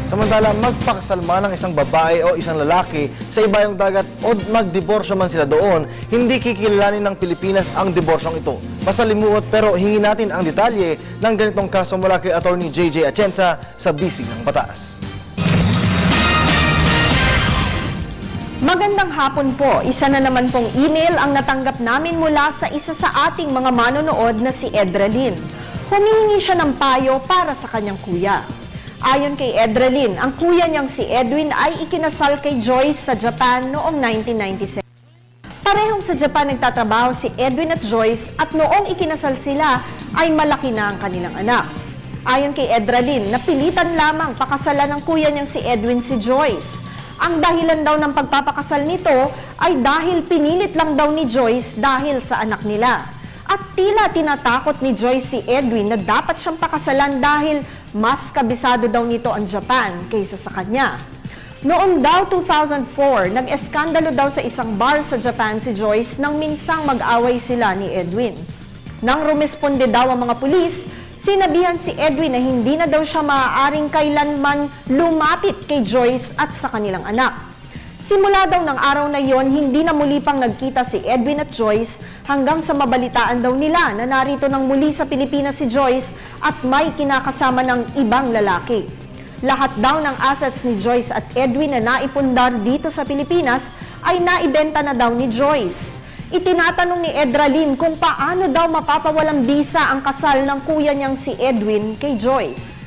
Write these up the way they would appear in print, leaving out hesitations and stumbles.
Samantala, magpakasalma ng isang babae o isang lalaki sa ibayong dagat o magdiborsyo man sila doon, hindi kikilalanin ng Pilipinas ang diborsyong ito. Basta limuot pero hingin natin ang detalye ng ganitong kaso mula kay Attorney JJ Atienza sa Bisig ng Batas. Magandang hapon po. Isa na naman pong email ang natanggap namin mula sa isa sa ating mga manonood na si Edralyn. Humihingi siya ng payo para sa kanyang kuya. Ayon kay Edralyn, ang kuya niyang si Edwin ay ikinasal kay Joyce sa Japan noong 1997. Parehong sa Japan nagtatrabaho si Edwin at Joyce at noong ikinasal sila ay malaki na ang kanilang anak. Ayon kay Edralyn, napilitan lamang pakasalan ng kuya niyang si Edwin si Joyce. Ang dahilan daw ng pagpapakasal nito ay dahil pinilit lang daw ni Joyce dahil sa anak nila. At tila tinatakot ni Joyce si Edwin na dapat siyang pakasalan dahil mas kabisado daw nito ang Japan kaysa sa kanya. Noong daw 2004, nag-eskandalo daw sa isang bar sa Japan si Joyce nang minsang mag-away sila ni Edwin. Nang rumesponde daw ang mga pulis, sinabihan si Edwin na hindi na daw siya maaaring kailanman lumapit kay Joyce at sa kanilang anak. Simula daw ng araw na yon, hindi na muli pang nagkita si Edwin at Joyce hanggang sa mabalitaan daw nila na narito nang muli sa Pilipinas si Joyce at may kinakasama ng ibang lalaki. Lahat daw ng assets ni Joyce at Edwin na naipundar dito sa Pilipinas ay naibenta na daw ni Joyce. Itinatanong ni Edralyn kung paano daw mapapawalang bisa ang kasal ng kuya niyang si Edwin kay Joyce.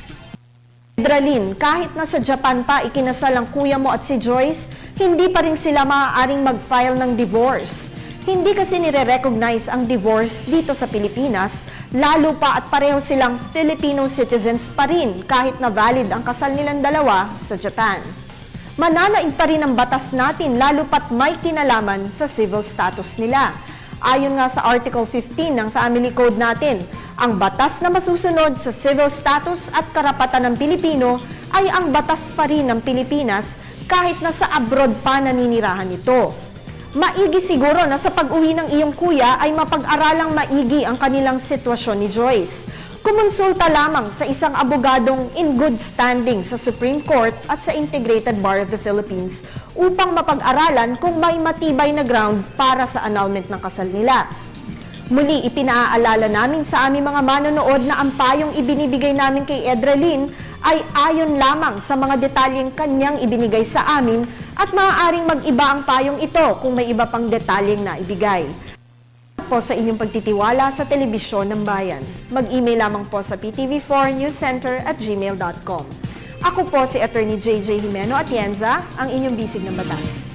Edralyn, kahit nasa Japan pa ikinasal ang kuya mo at si Joyce, hindi pa rin sila maaaring mag-file ng divorce. Hindi kasi nire-recognize ang divorce dito sa Pilipinas, lalo pa at pareho silang Filipino citizens pa rin kahit na valid ang kasal nilang dalawa sa Japan. Mananaig pa rin ang batas natin lalo pat may kinalaman sa civil status nila. Ayon nga sa Article 15 ng Family Code natin, ang batas na masusunod sa civil status at karapatan ng Pilipino ay ang batas pa rin ng Pilipinas kahit nasa abroad pa naninirahan ito. Maigi siguro na sa pag-uwi ng iyong kuya ay mapag-aralang maigi ang kanilang sitwasyon ni Joyce. Kumonsulta lamang sa isang abogadong in good standing sa Supreme Court at sa Integrated Bar of the Philippines upang mapag-aralan kung may matibay na ground para sa annulment ng kasal nila. Muli, ipinaalala namin sa aming mga manonood na ang payong ibinibigay namin kay Edralyn ay ayon lamang sa mga detalyeng kanyang ibinigay sa amin at maaaring mag-iba ang payong ito kung may iba pang detalyeng na ibigay. Po sa inyong pagtitiwala sa Telebisyon ng Bayan. Mag-email lamang po sa ptv4newscenter@gmail.com. Ako po si Attorney JJ Jimeno Atienza, ang inyong bisig ng batas.